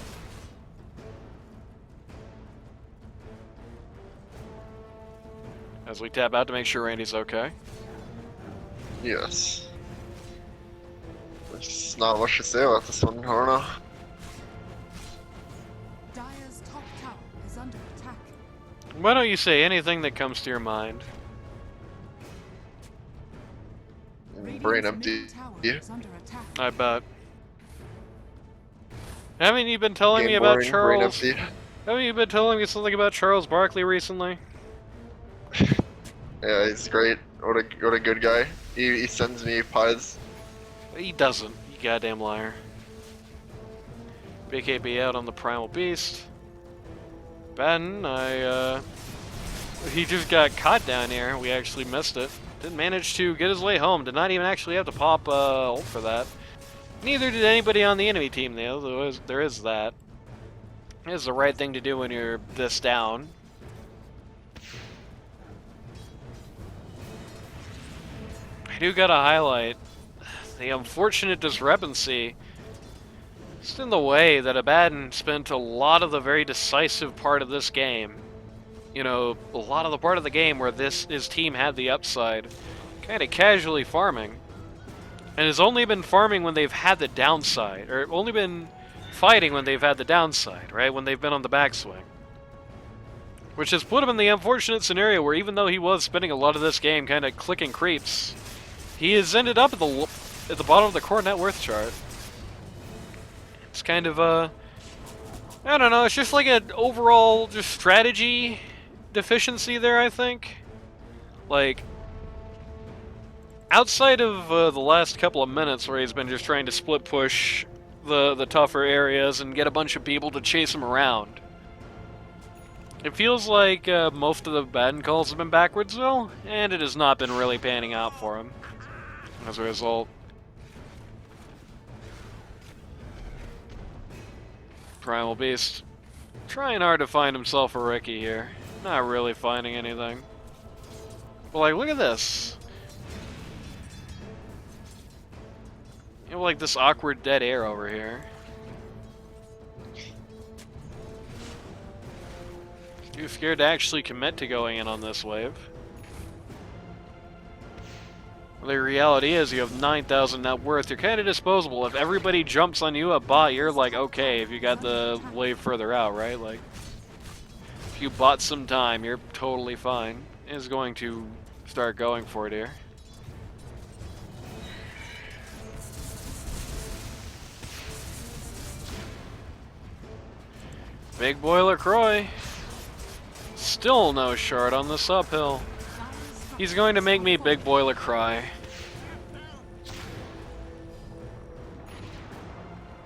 As we tap out to make sure Randy's okay. Yes. There's not much to say about this one, I don't know. Dire's top tower is under attack. Why don't you say anything that comes to your mind? Brain Radiant's empty. middle tower Yeah. is under attack. I bet. Haven't you been telling me Game about boring, brain Charles? empty. Haven't you been telling me something about Charles Barkley recently? Yeah, he's great. What a good guy. He sends me pies. He doesn't, you goddamn liar. BKB out on the Primal Beast. Ben, he just got caught down here. We actually missed it. Didn't manage to get his way home. Did not even actually have to pop ult for that. Neither did anybody on the enemy team, though. There is that. It is the right thing to do when you're this down. I do gotta highlight the unfortunate discrepancy just in the way that Abaddon spent a lot of the very decisive part of this game. You know, a lot of the part of the game where his team had the upside, kind of casually farming. And has only been farming when they've had the downside, or only been fighting when they've had the downside, right? When they've been on the backswing. Which has put him in the unfortunate scenario where even though he was spending a lot of this game kind of clicking creeps, he has ended up at the bottom of the core net worth chart. It's kind of I don't know, it's just like an overall just strategy deficiency there, I think. Like, outside of the last couple of minutes where he's been just trying to split push the tougher areas and get a bunch of people to chase him around, it feels like most of the Abaddon calls have been backwards though, and it has not been really panning out for him as a result. Primal Beast. Trying hard to find himself a Ricky here. Not really finding anything. But like, look at this. You have like this awkward dead air over here. Too scared to actually commit to going in on this wave. The reality is you have 9,000 net worth. You're kind of disposable. If everybody jumps on you a bot, you're like, okay, if you got the wave further out, right? Like, if you bought some time, you're totally fine. Is going to start going for it here. Big Boiler Croy. Still no shard on this uphill. He's going to make me Big Boiler cry.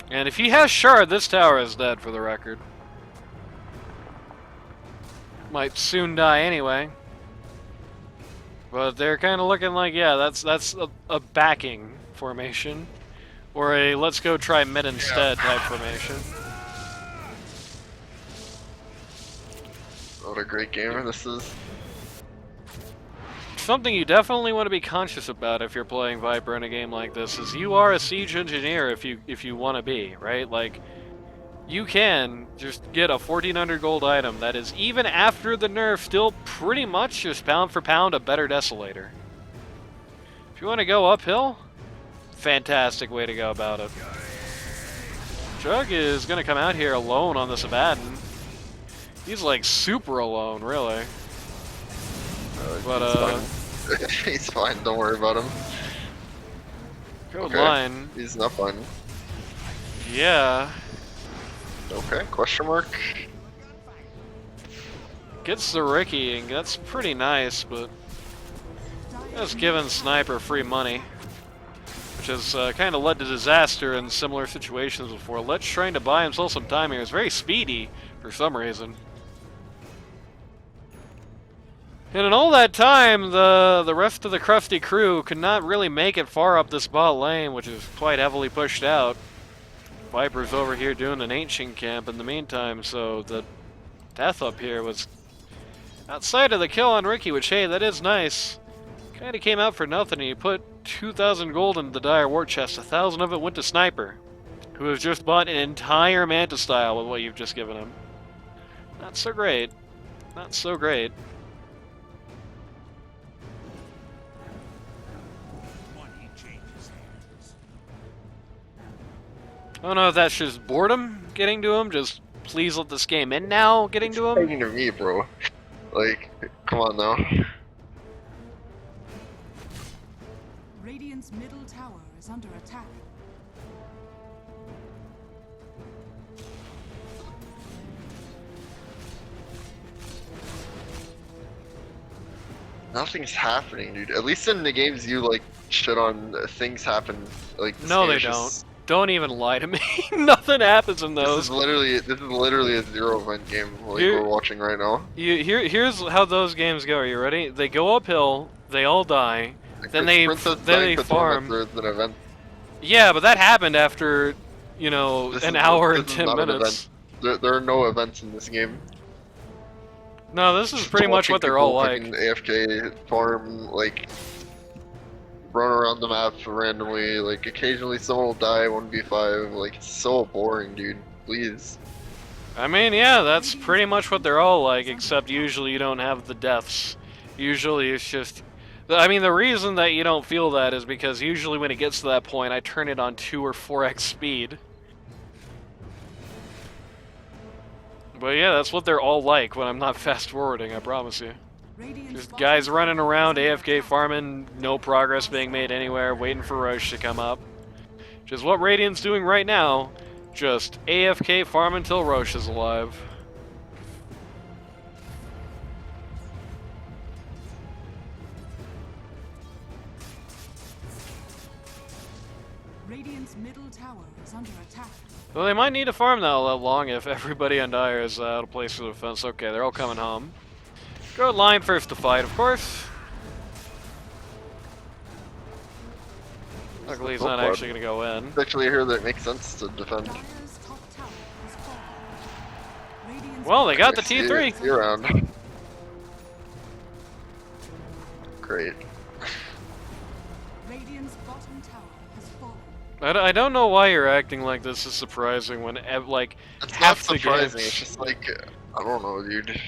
And if he has shard, this tower is dead for the record. Might soon die anyway. But they're kind of looking like, yeah, that's a backing formation. Or a let's go try mid instead type formation. What a great game this is. Something you definitely want to be conscious about if you're playing Viper in a game like this is you are a siege engineer if you want to be, right? Like, you can just get a 1400 gold item that is, even after the nerf, still pretty much just pound for pound a better Desolator. If you want to go uphill, fantastic way to go about it. Jug is going to come out here alone on this Abaddon. He's like super alone, really. But he's fine, don't worry about him. Code line. He's not fine. Yeah. Okay, question mark. Gets the Ricky, and that's pretty nice, but just giving Sniper free money, which has kind of led to disaster in similar situations before. Let's trying to buy himself some time here. It's very speedy for some reason. And in all that time, the rest of the crusty crew could not really make it far up this bot lane, which is quite heavily pushed out. Viper's over here doing an ancient camp in the meantime, so the death up here was outside of the kill on Ricky, which, hey, that is nice. Kind of came out for nothing, and you put 2,000 gold into the Dire War chest. 1,000 of it went to Sniper, who has just bought an entire Manta style with what you've just given him. Not so great. Not so great. I don't know if that's just boredom getting to him, just please let this game end now getting to him. Talking to me, bro. Like, come on now. Radiant's middle tower is under attack. Nothing's happening, dude. At least in the games you like shit on, things happen. Like this No, game they is don't. just- Don't even lie to me. Nothing happens in This those. is literally a zero event game like Here- we're watching right now. Here's how those games go. Are you ready? They go uphill, they all die, Like, then Princess they Diana farm. tournament, there's an event. Yeah, but that happened after, you know, This an is- hour this and is 10 not an minutes. There are no events in this game. No, this is Just pretty much watching what they're all people like. fucking AFK, farm, like, run around the map randomly, like, occasionally someone will die 1v5, like, it's so boring, dude, please. I mean, yeah, that's pretty much what they're all like, except usually you don't have the deaths. Usually it's just... I mean, the reason that you don't feel that is because usually when it gets to that point, I turn it on 2 or 4x speed. But yeah, that's what they're all like when I'm not fast-forwarding, I promise you. Just guys running around, AFK farming, no progress being made anywhere, waiting for Roche to come up. Which is what Radiant's doing right now. Just AFK farm until Roche is alive. Radiant's middle tower is under attack. Well, they might need to farm that long if everybody on Dire is out of place for the defense. Okay, they're all coming home. Go line first to fight, of course. Luckily, he's not actually going to go in. It's actually here that it makes sense to defend. Dire's top tower has fallen. Well, they got the See T3. you around. Great. Radiant's bottom tower has fallen. I don't know why you're acting like this is surprising when, like, It's half not the surprising. games... It's just like I don't know, dude.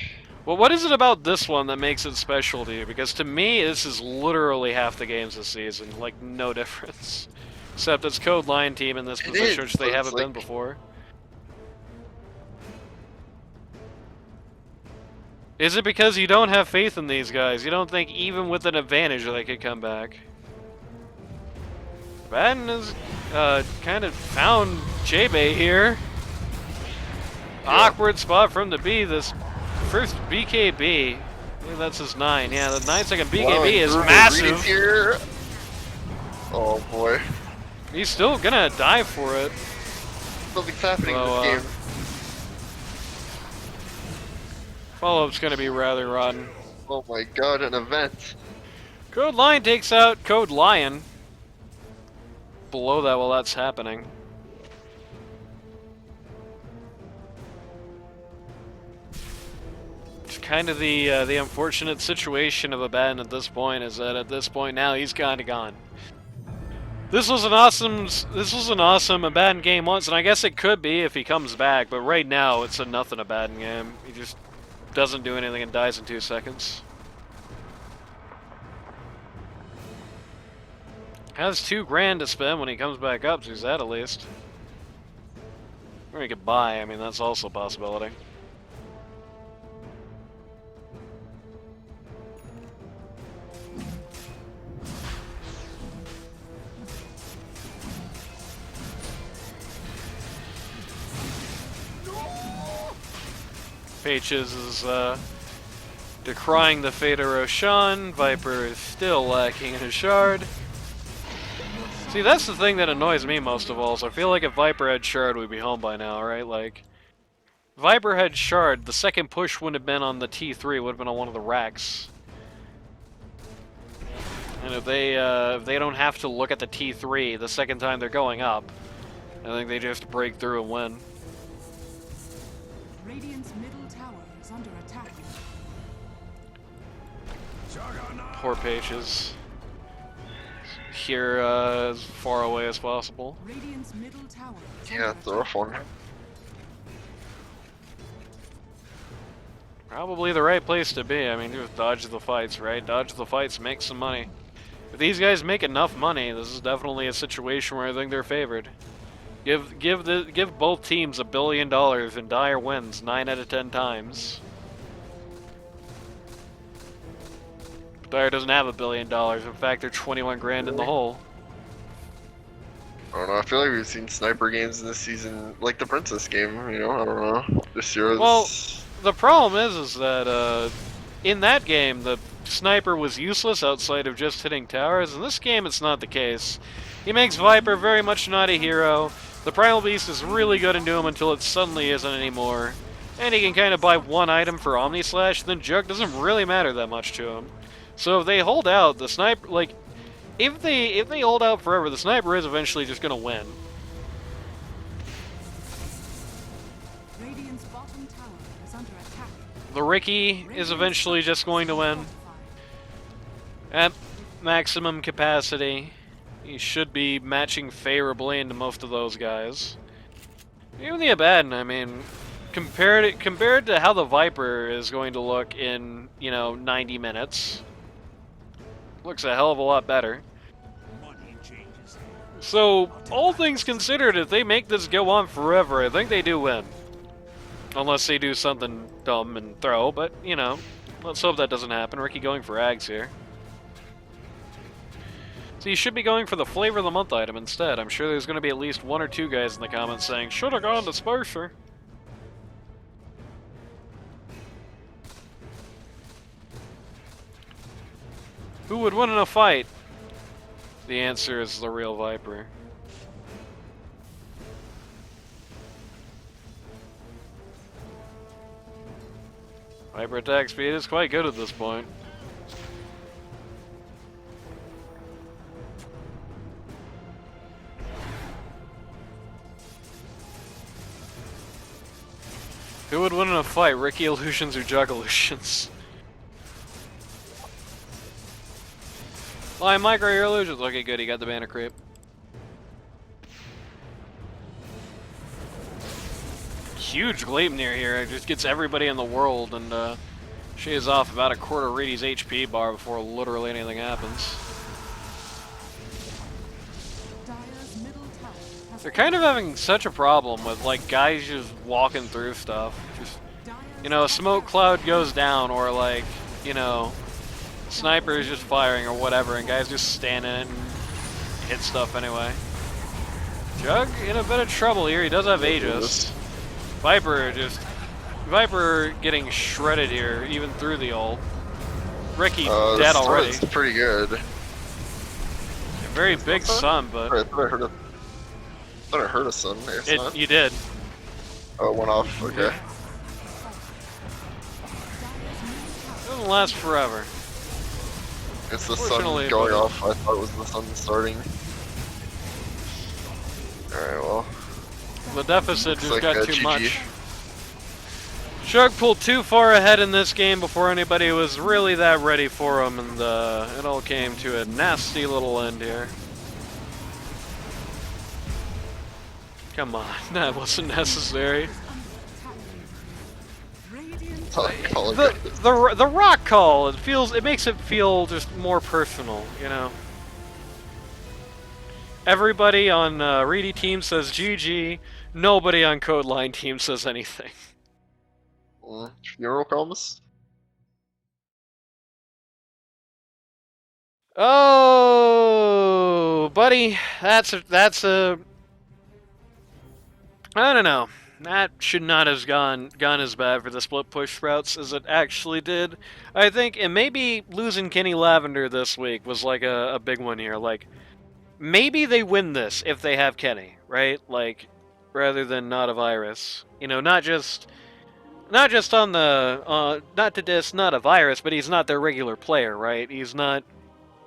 Well, what is it about this one that makes it special to you? Because to me, this is literally half the games this season. Like, no difference. Except it's Code Lion team in this position, which they haven't been before. Is it because you don't have faith in these guys? You don't think even with an advantage they could come back? Batten has kind of found J-Bay here. Yeah. Awkward spot from the B. This first BKB. I believe that's his 9. Yeah, the 9-second BKB is massive. Here. Oh boy. He's still gonna die for it. Something's happening in So, this game. Follow-up's gonna be rather rotten. Oh my god, an event. Code Lion takes out Code Lion. Below that while that's happening. It's kind of the unfortunate situation of Abaddon at this point is that at this point now he's kind of gone. This was an awesome Abaddon game once, and I guess it could be if he comes back. But right now it's a nothing Abaddon game. He just doesn't do anything and dies in 2 seconds. Has $2 grand to spend when he comes back up, so he's that at least. Or he could buy, I mean, that's also a possibility. Pages is decrying the fate of Roshan. Viper is still lacking in his shard. See, that's the thing that annoys me most of all, so I feel like if Viper had Shard, we'd be home by now, right? Like, Viper had Shard, the second push wouldn't have been on the T3, it would have been on one of the racks. And if they don't have to look at the T3 the second time they're going up, I think they just break through and win. Radiant's middle tower is under attack. Poor Pages. Here as far away as possible. Radiant's middle tower is Yeah, under it's a rough one. Probably the right place to be. I mean, just dodge the fights, right? Dodge the fights, make some money. If these guys make enough money, this is definitely a situation where I think they're favored. Give both teams $1 billion and Dire wins 9 out of 10 times. Dire doesn't have $1 billion. In fact, they're 21 grand in the hole. I don't know, I feel like we've seen sniper games in this season, like the Princess game, you know, I don't know. This year was... Well, the problem is that in that game, the sniper was useless outside of just hitting towers. In this game, it's not the case. He makes Viper very much not a hero. The Primal Beast is really good into him until it suddenly isn't anymore. And he can kind of buy one item for Omni Slash, then Jug doesn't really matter that much to him. So if they hold out, the sniper, like, if they hold out forever, the sniper is eventually just gonna win. Radiant's bottom tower is under attack. The Ricky is eventually just going to win. At maximum capacity, he should be matching favorably into most of those guys. Even the Abaddon, I mean, compared to how the Viper is going to look in, you know, 90 minutes, looks a hell of a lot better. So, all things considered, if they make this go on forever, I think they do win. Unless they do something dumb and throw, but, you know, let's hope that doesn't happen. Ricky going for Ags here. So you should be going for the Flavor of the Month item instead. I'm sure there's going to be at least 1 or 2 guys in the comments saying, should have gone to Sparcer. Who would win in a fight? The answer is the real Viper. Viper attack speed is quite good at this point. Who would win in a fight, Ricky Illusions or Jug Illusions? Lion Micro, your illusions. Okay, good, he got the banner creep. Huge Gleipnir here. It just gets everybody in the world, and she is off about a quarter of Reedy's HP bar before literally anything happens. Dire's middle tower has They're kind of having such a problem with, like, guys just walking through stuff. Just, you know, a smoke cloud goes down, or, like, you know, sniper is just firing or whatever, and guys just stand in it and hit stuff anyway. Jug in a bit of trouble here. He does have Aegis. Viper getting shredded here, even through the ult. Ricky dead already. It's pretty good. A very big sun, but I thought I heard a sun. you did. Oh, it went off. Okay. It doesn't last forever. It's the sun Fortunately, going but- off. I thought it was the sun starting. Alright, well. The deficit Looks just like got a too GG. much. Shug pulled too far ahead in this game before anybody was really that ready for him, and it all came to a nasty little end here. Come on, that wasn't necessary. radiant. The rock call, it makes it feel just more personal, you know. Everybody on Reedy team says GG. Nobody on Code Line team says anything. Funeral comes? Oh, buddy, that's a. I don't know. That should not have gone as bad for the split push Sprouts as it actually did. I think, and maybe losing Kenny Lavender this week was like a big one here. Like, maybe they win this if they have Kenny, right? Like, rather than not a virus. You know, not just on the not to diss not a virus, but he's not their regular player, right? He's not,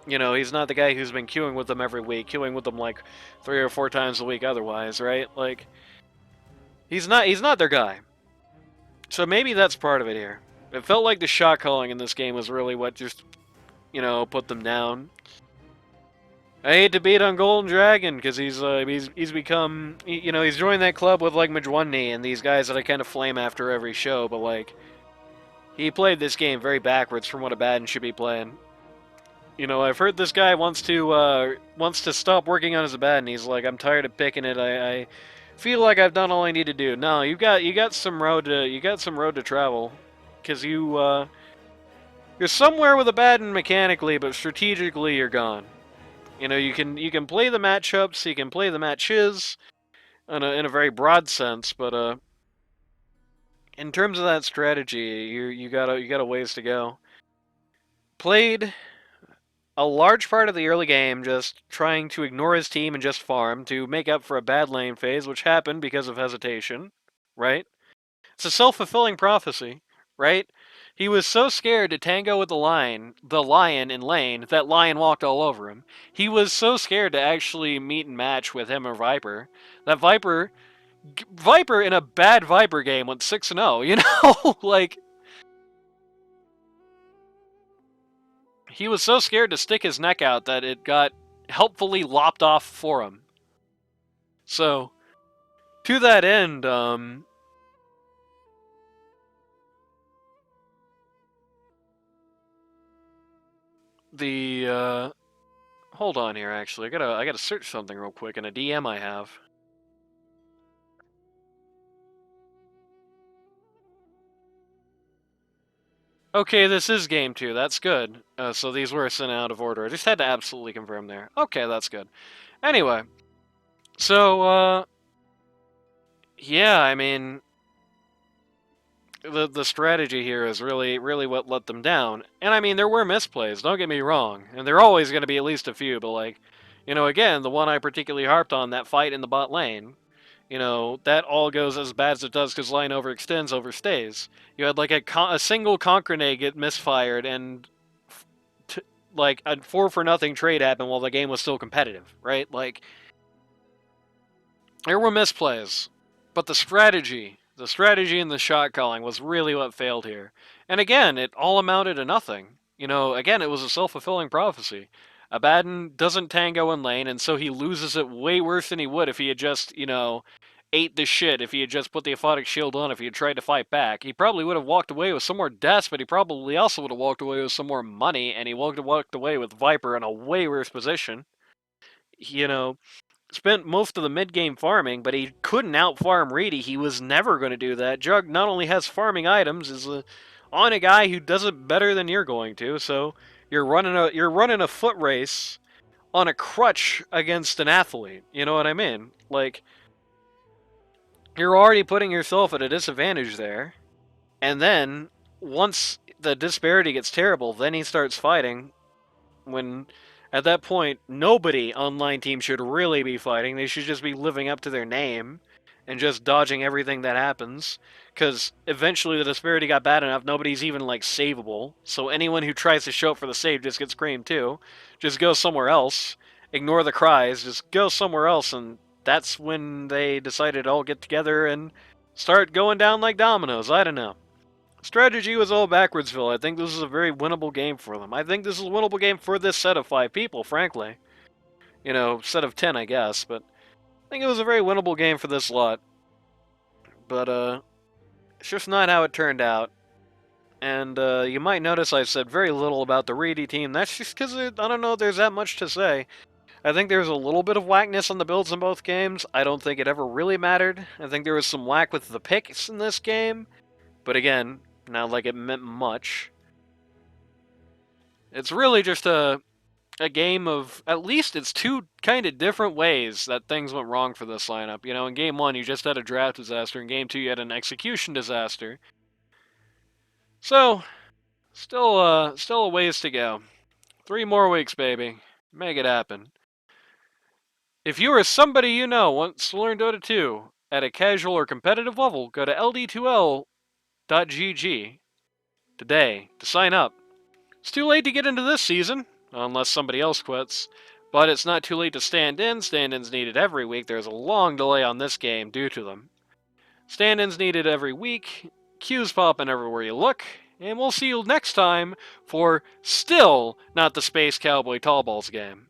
you know, he's not the guy who's been queuing with them every week, queuing with them like 3 or 4 times a week otherwise, right? Like, he's not their guy. So maybe that's part of it here. It felt like the shot calling in this game was really what just, you know, put them down. I hate to beat on Golden Dragon because he's become, you know, he's joined that club with like Majwani and these guys that I kind of flame after every show, but like, he played this game very backwards from what a Baden should be playing. You know, I've heard this guy wants to stop working on his Abaddon. He's like, I'm tired of picking it. I feel like I've done all I need to do. No, you got some road to travel, because you're somewhere with Abaddon mechanically, but strategically you're gone. You know, you can play the matchups, you can play the matches, in a very broad sense, but in terms of that strategy, you got a ways to go. Played a large part of the early game just trying to ignore his team and just farm to make up for a bad lane phase, which happened because of hesitation, right? It's a self-fulfilling prophecy, right? He was so scared to tango with the lion in lane, that lion walked all over him. He was so scared to actually meet and match with him or Viper, that Viper in a bad Viper game went 6-0, you know? Like, he was so scared to stick his neck out that it got helpfully lopped off for him. So, to that end, hold on here, actually. I gotta search something real quick in a DM I have. Okay, this is game 2. That's good. So these were sent out of order. I just had to absolutely confirm there. Okay, that's good. Anyway, so yeah, I mean, the strategy here is really what let them down. And I mean, there were misplays. Don't get me wrong, and there are always going to be at least a few. But like, you know, again, the one I particularly harped on, that fight in the bot lane. You know, that all goes as bad as it does because line overextends, overstays. You had like a single conch grenade get misfired and like a 4-for-0 trade happen while the game was still competitive, right? Like, there were misplays, but the strategy The strategy and the shot calling was really what failed here. And again, it all amounted to nothing. You know, again, it was a self-fulfilling prophecy. Abaddon doesn't tango in lane, and so he loses it way worse than he would if he had just, you know, ate the shit, if he had just put the aphotic shield on, if he had tried to fight back. He probably would have walked away with some more deaths, but he probably also would have walked away with some more money, and he would have walked away with Viper in a way worse position. You know, spent most of the mid-game farming, but he couldn't out-farm Reedy. He was never going to do that. Jug not only has farming items, is on a guy who does it better than you're going to, so you're running a foot race on a crutch against an athlete. You know what I mean? Like, you're already putting yourself at a disadvantage there, and then once the disparity gets terrible, then he starts fighting. When at that point, nobody online team should really be fighting. They should just be living up to their name and just dodging everything that happens. Because eventually the disparity got bad enough, nobody's even like savable. So anyone who tries to show up for the save just gets creamed too. Just go somewhere else. Ignore the cries. Just go somewhere else. And that's when they decided to all get together and start going down like dominoes. I don't know. Strategy was all backwardsville. I think this is a very winnable game for them. I think this is a winnable game for this set of 5 people, frankly. You know, set of 10, I guess, but I think it was a very winnable game for this lot. But, it's just not how it turned out. And, you might notice I said very little about the Reedy team. That's just because, I don't know, there's that much to say. I think there's a little bit of whackness on the builds in both games. I don't think it ever really mattered. I think there was some whack with the picks in this game. But again, not like it meant much. It's really just a game of, at least it's 2 kind of different ways that things went wrong for this lineup. You know, in game 1 you just had a draft disaster, in game 2 you had an execution disaster. So, still a ways to go. 3 more weeks, baby. Make it happen. If you or somebody you know wants to learn Dota 2 at a casual or competitive level, go to ld2l.gg today to sign up. It's too late to get into this season, unless somebody else quits, but it's not too late to stand in. Stand-ins needed every week. There's a long delay on this game due to them. Stand-ins needed every week, queues popping everywhere you look, and we'll see you next time for still not the Space Cowboy Tall Balls game.